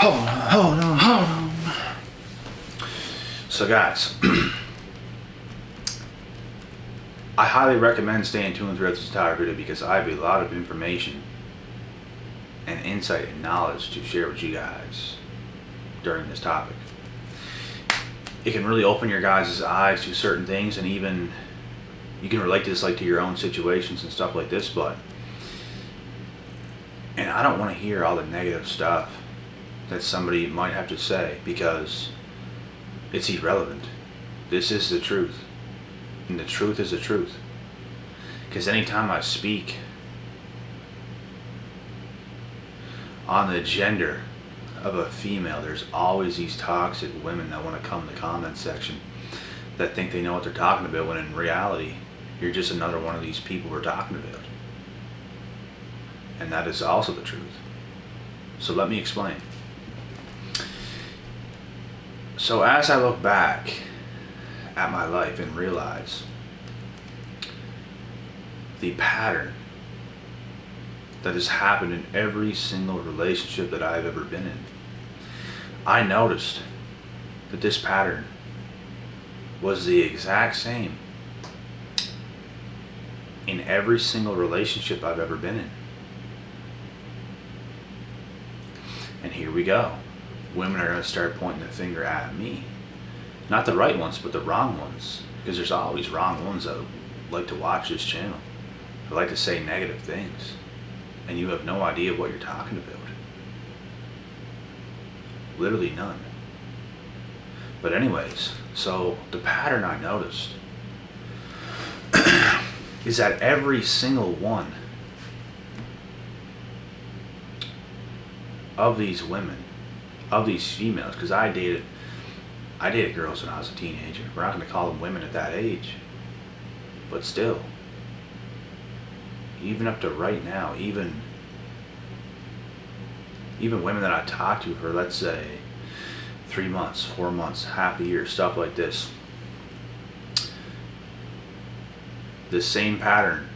Hold on. So guys, I highly recommend staying tuned throughout this entire video because I have a lot of information and insight and knowledge to share with you guys during this topic. It can really open your guys' eyes to certain things, and even you can relate this like to your own situations and stuff like this, and I don't want to hear all the negative stuff that somebody might have to say because it's irrelevant. This is the truth, and the truth is the truth. Because anytime I speak on the gender of a female, there's always these toxic women that want to come in the comment section that think they know what they're talking about, when in reality you're just another one of these people we're talking about. And that is also the truth. So let me explain. So as I look back at my life and realize the pattern that has happened in every single relationship that I've ever been in, I noticed that this pattern was the exact same in every single relationship I've ever been in. And here we go. Women are going to start pointing the finger at me. Not the right ones, but the wrong ones. Because there's always wrong ones that like to watch this channel. They like to say negative things. And you have no idea what you're talking about. Literally none. But anyways, so the pattern I noticed is that every single one of these women, of these females, because I dated girls when I was a teenager. We're not going to call them women at that age, but still, even up to right now, even women that I talked to for, let's say, 3 months, 4 months, half a year, stuff like this, the same pattern,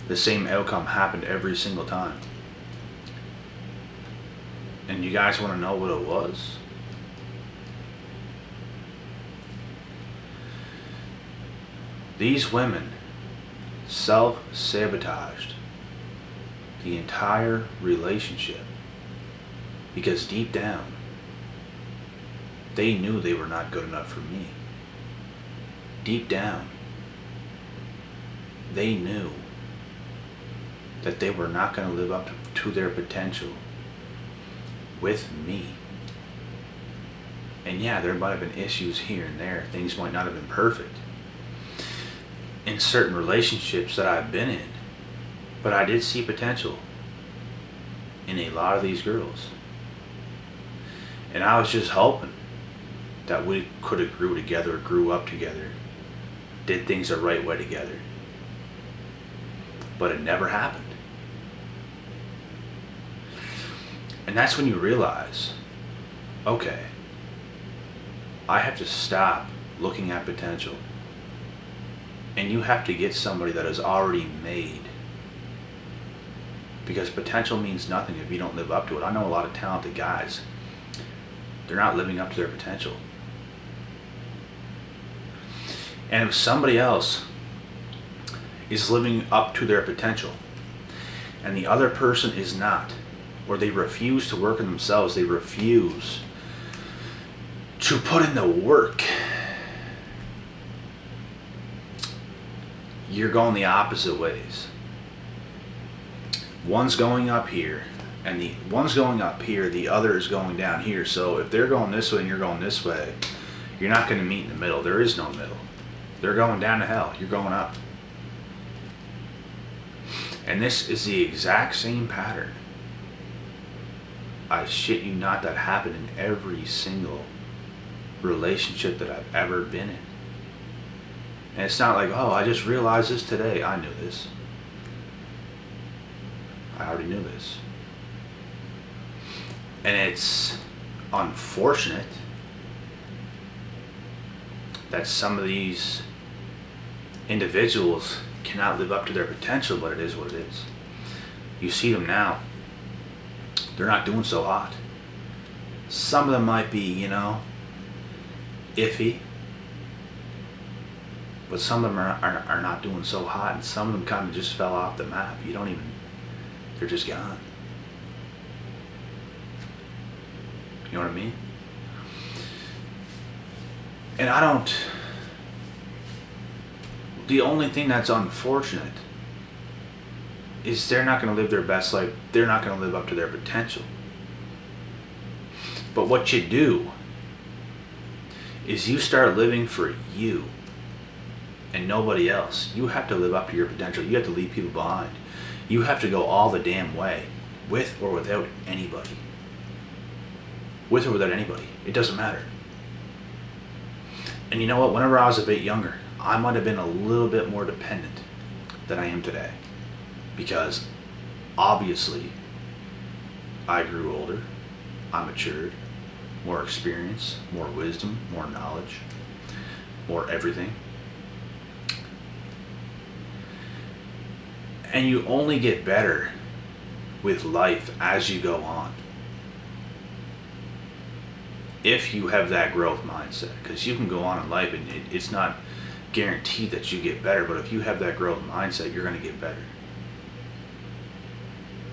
the same outcome happened every single time. And you guys want to know what it was? These women self-sabotaged the entire relationship because deep down they knew they were not good enough for me. Deep down they knew that they were not going to live up to their potential with me. And yeah, there might have been issues here and there. Things might not have been perfect in certain relationships that I've been in, but I did see potential in a lot of these girls. And I was just hoping that we could have grew together, grew up together, did things the right way together. But it never happened. And that's when you realize, okay, I have to stop looking at potential. And you have to get somebody that is already made. Because potential means nothing if you don't live up to it. I know a lot of talented guys, they're not living up to their potential. And if somebody else is living up to their potential and the other person is not, or they refuse to work on themselves, they refuse to put in the work, you're going the opposite ways. One's going up here, and the one's going up here, the other is going down here. So if they're going this way and you're going this way, you're not going to meet in the middle. There is no middle. They're going down to hell. You're going up. And this is the exact same pattern, I shit you not, that happened in every single relationship that I've ever been in. And it's not like, oh, I just realized this today. I knew this. I already knew this. And it's unfortunate that some of these individuals cannot live up to their potential, but it is what it is. You see them now. They're not doing so hot. Some of them might be, iffy, but some of them are not doing so hot, and some of them kind of just fell off the map. They're just gone. You know what I mean? And the only thing that's unfortunate is they're not going to live their best life. They're not going to live up to their potential. But what you do is you start living for you and nobody else. You have to live up to your potential. You have to leave people behind. You have to go all the damn way, with or without anybody. With or without anybody. It doesn't matter. And you know what? Whenever I was a bit younger, I might have been a little bit more dependent than I am today. Because obviously, I grew older, I matured, more experience, more wisdom, more knowledge, more everything. And you only get better with life as you go on. If you have that growth mindset, because you can go on in life and it's not guaranteed that you get better, but if you have that growth mindset, you're going to get better.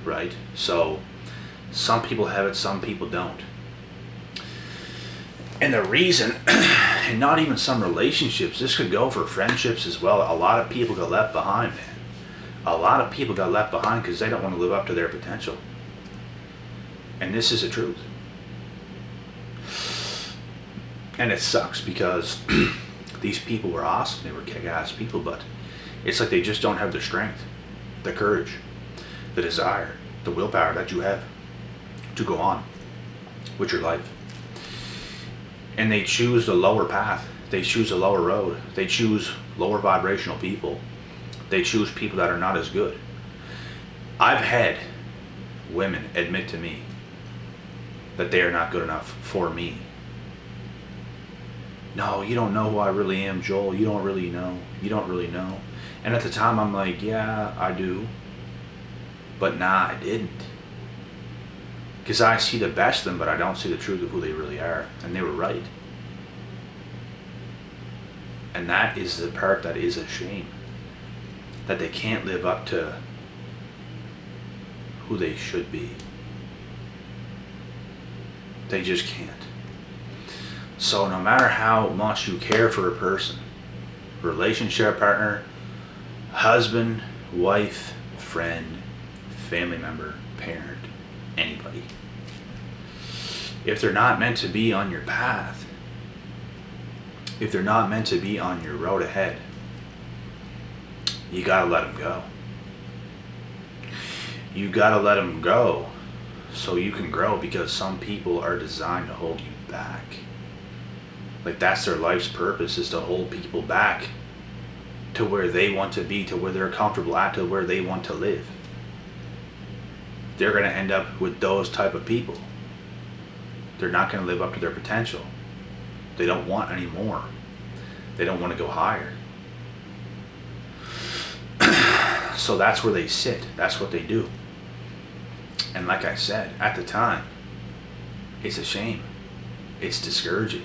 Right? So some people have it, some people don't. And the reason, and not even some relationships, this could go for friendships as well. A lot of people got left behind, man. A lot of people got left behind because they don't want to live up to their potential. And this is the truth. And it sucks because these people were awesome. They were kick-ass people, but it's like they just don't have the strength, the courage, the desire, the willpower that you have to go on with your life. And they choose the lower path. They choose a lower road. They choose lower vibrational people. They choose people that are not as good. I've had women admit to me that they are not good enough for me. No, you don't know who I really am, Joel. You don't really know. You don't really know. And at the time, I'm like, yeah, I do. But nah, I didn't. Because I see the best of them, but I don't see the truth of who they really are. And they were right. And that is the part that is a shame. That they can't live up to who they should be. They just can't. So no matter how much you care for a person, relationship partner, husband, wife, friend, family member, parent, anybody, if they're not meant to be on your path, if they're not meant to be on your road ahead, you gotta let them go. You gotta let them go so you can grow, because some people are designed to hold you back. Like that's their life's purpose, is to hold people back to where they want to be, to where they're comfortable at, to where they want to live. They're going to end up with those type of people. They're not going to live up to their potential. They don't want any more. They don't want to go higher. So that's where they sit. That's what they do. And like I said, at the time, it's a shame. It's discouraging.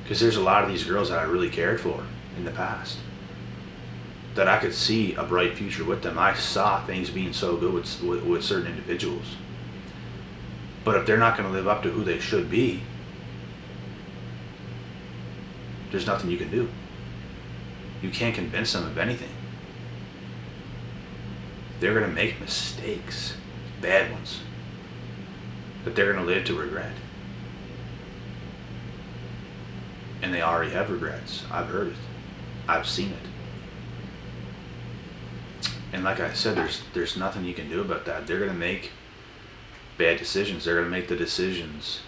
Because there's a lot of these girls that I really cared for in the past, that I could see a bright future with them. I saw things being so good with certain individuals. But if they're not going to live up to who they should be, there's nothing you can do. You can't convince them of anything. They're going to make mistakes, bad ones, that they're going to live to regret. And they already have regrets. I've heard it. I've seen it. And like I said, there's nothing you can do about that. They're going to make bad decisions. They're going to make the decisions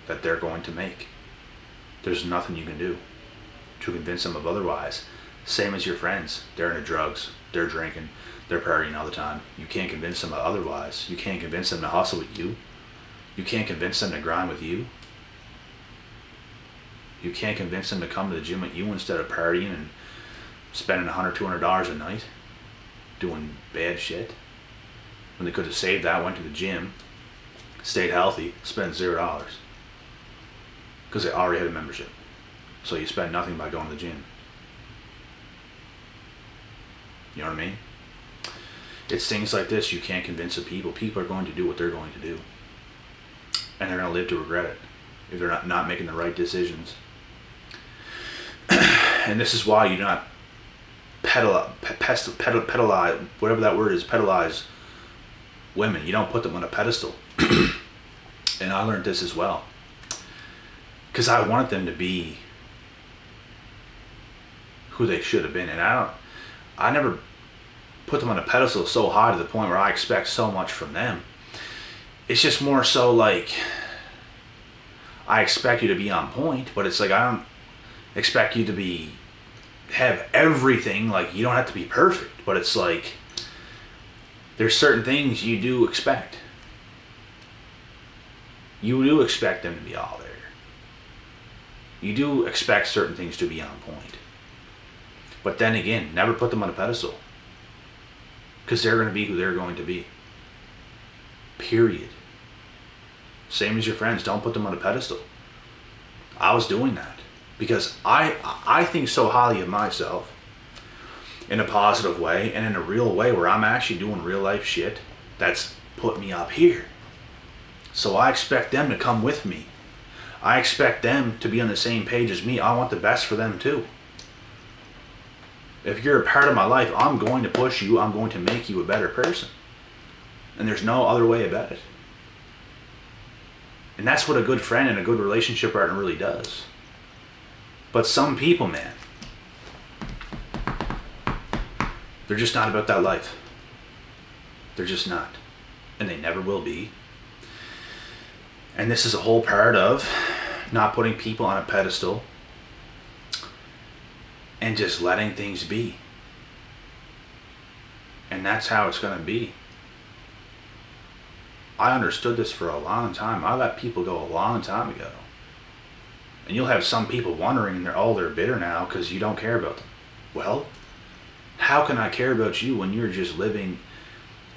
that they're going to make. There's nothing you can do to convince them of otherwise. Same as your friends. They're into drugs. They're drinking. They're partying all the time. You can't convince them of otherwise. You can't convince them to hustle with you. You can't convince them to grind with you. You can't convince them to come to the gym with you instead of partying and spending $100, $200 a night doing bad shit, when they could have saved that, went to the gym, stayed healthy, spent $0 because they already had a membership. So you spend nothing by going to the gym. You know what I mean? It's things like this you can't convince the people. People are going to do what they're going to do. And they're going to live to regret it if they're not making the right decisions. And this is why you do not pedalize, whatever that word is, pedalize women. You don't put them on a pedestal. And I learned this as well. Because I wanted them to be who they should have been. And I never put them on a pedestal so high to the point where I expect so much from them. It's just more so like, I expect you to be on point, but it's like, I don't expect you to have everything. Like, you don't have to be perfect, but it's like, there's certain things you do expect. You do expect them to be all there. You do expect certain things to be on point. But then again, never put them on a pedestal. Because they're going to be who they're going to be. Period. Same as your friends, don't put them on a pedestal. I was doing that. Because I think so highly of myself in a positive way and in a real way where I'm actually doing real life shit that's put me up here. So I expect them to come with me. I expect them to be on the same page as me. I want the best for them too. If you're a part of my life, I'm going to push you. I'm going to make you a better person. And there's no other way about it. And that's what a good friend and a good relationship partner really does. But some people, man, they're just not about that life. They're just not. And they never will be. And this is a whole part of not putting people on a pedestal and just letting things be. And that's how it's going to be. I understood this for a long time. I let people go a long time ago. And you'll have some people wondering, and they're bitter now because you don't care about them. Well, how can I care about you when you're just living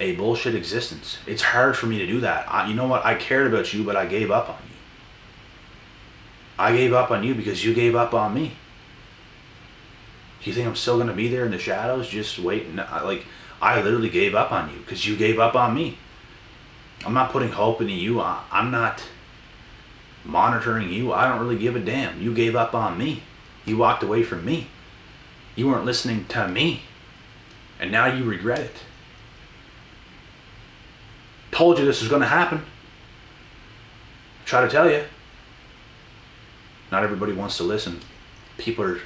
a bullshit existence? It's hard for me to do that. You know what? I cared about you, but I gave up on you. I gave up on you because you gave up on me. Do you think I'm still going to be there in the shadows just waiting? Like, I literally gave up on you because you gave up on me. I'm not putting hope into you. I'm not monitoring you. I don't really give a damn. You gave up on me. You walked away from me. You weren't listening to me. And now you regret it. Told you this was going to happen. Try to tell you. Not everybody wants to listen. People are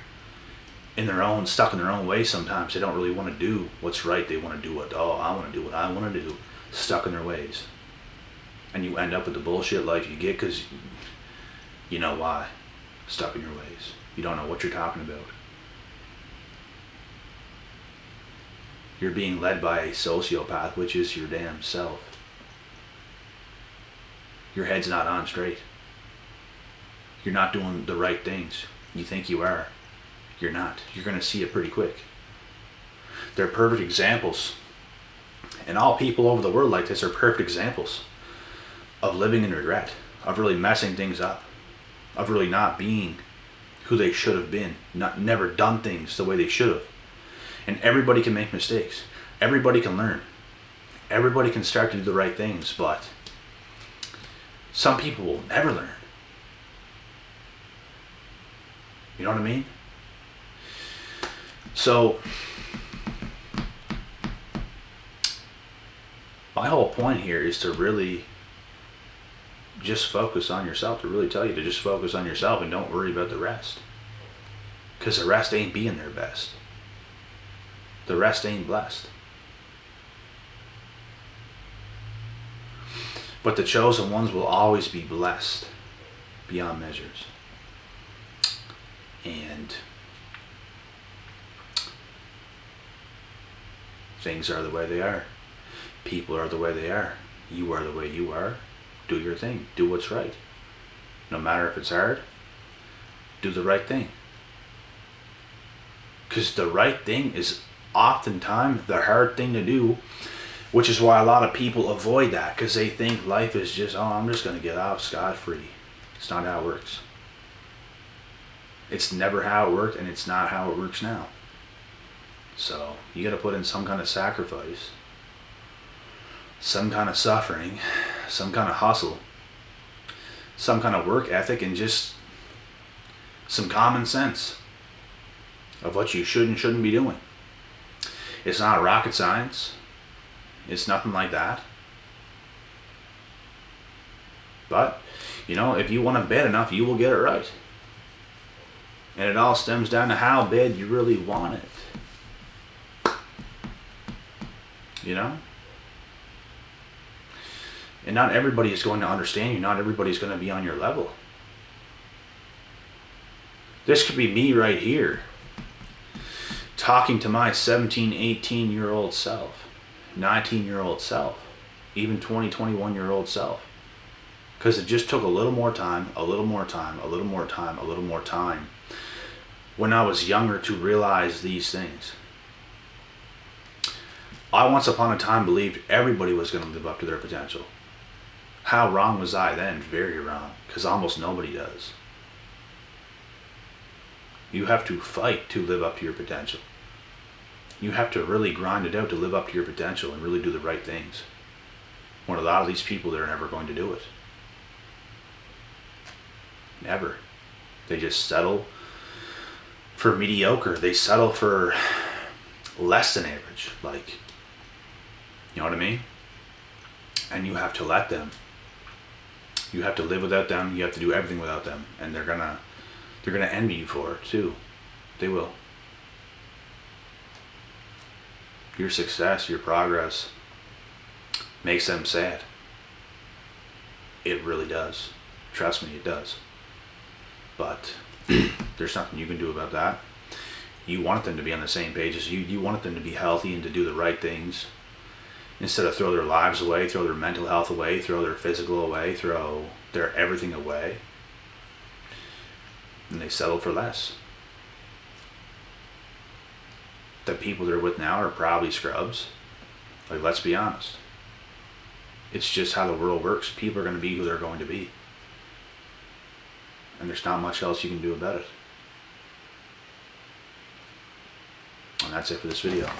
stuck in their own way sometimes. They don't really want to do what's right. They want to do I want to do what I want to do. Stuck in their ways. And you end up with the bullshit life you get because you know why. Stuck in your ways. You don't know what you're talking about. You're being led by a sociopath, which is your damn self. Your head's not on straight. You're not doing the right things. You think you are. You're not. You're going to see it pretty quick. They're perfect examples. And all people over the world like this are perfect examples of living in regret, of really messing things up, of really not being who they should have been, never done things the way they should have. And everybody can make mistakes. Everybody can learn. Everybody can start to do the right things, but some people will never learn. You know what I mean? So, my whole point here is to really just focus on yourself, to really tell you to just focus on yourself and don't worry about the rest. Because the rest ain't being their best. The rest ain't blessed. But the chosen ones will always be blessed beyond measures. And things are the way they are. People are the way they are. You are the way you are. Do your thing. Do what's right. No matter if it's hard, do the right thing. Because the right thing is oftentimes the hard thing to do Which is why a lot of people avoid that, because they think life is just, oh, I'm just going to get off scot-free. It's not how it works. It's never how it worked, and it's not how it works now. So you got to put in some kind of sacrifice, some kind of suffering, some kind of hustle, some kind of work ethic, and just some common sense of what you should and shouldn't be doing. It's not rocket science. It's nothing like that. But, you know, if you want it bad enough, you will get it right. And it all stems down to how bad you really want it. You know? And not everybody is going to understand you. Not everybody is going to be on your level. This could be me right here, talking to my 17, 18-year-old self, 19-year-old self, even 20, 21-year-old self. Because it just took a little more time, a little more time, a little more time, a little more time when I was younger to realize these things. I once upon a time believed everybody was going to live up to their potential. How wrong was I then? Very wrong, because almost nobody does. You have to fight to live up to your potential. You have to really grind it out to live up to your potential and really do the right things. When a lot of these people, they're never going to do it. Never. They just settle for mediocre. They settle for less than average. Like, you know what I mean? And you have to let them. You have to live without them. You have to do everything without them. And they're gonna envy you for it too. They will. Your success, your progress makes them sad. It really does. Trust me, it does. But there's nothing you can do about that. You want them to be on the same page as you. You want them to be healthy and to do the right things. Instead of throw their lives away, throw their mental health away, throw their physical away, throw their everything away. And they settle for less. The people they're with now are probably scrubs. Like, let's be honest. It's just how the world works. People are going to be who they're going to be. And there's not much else you can do about it. And that's it for this video.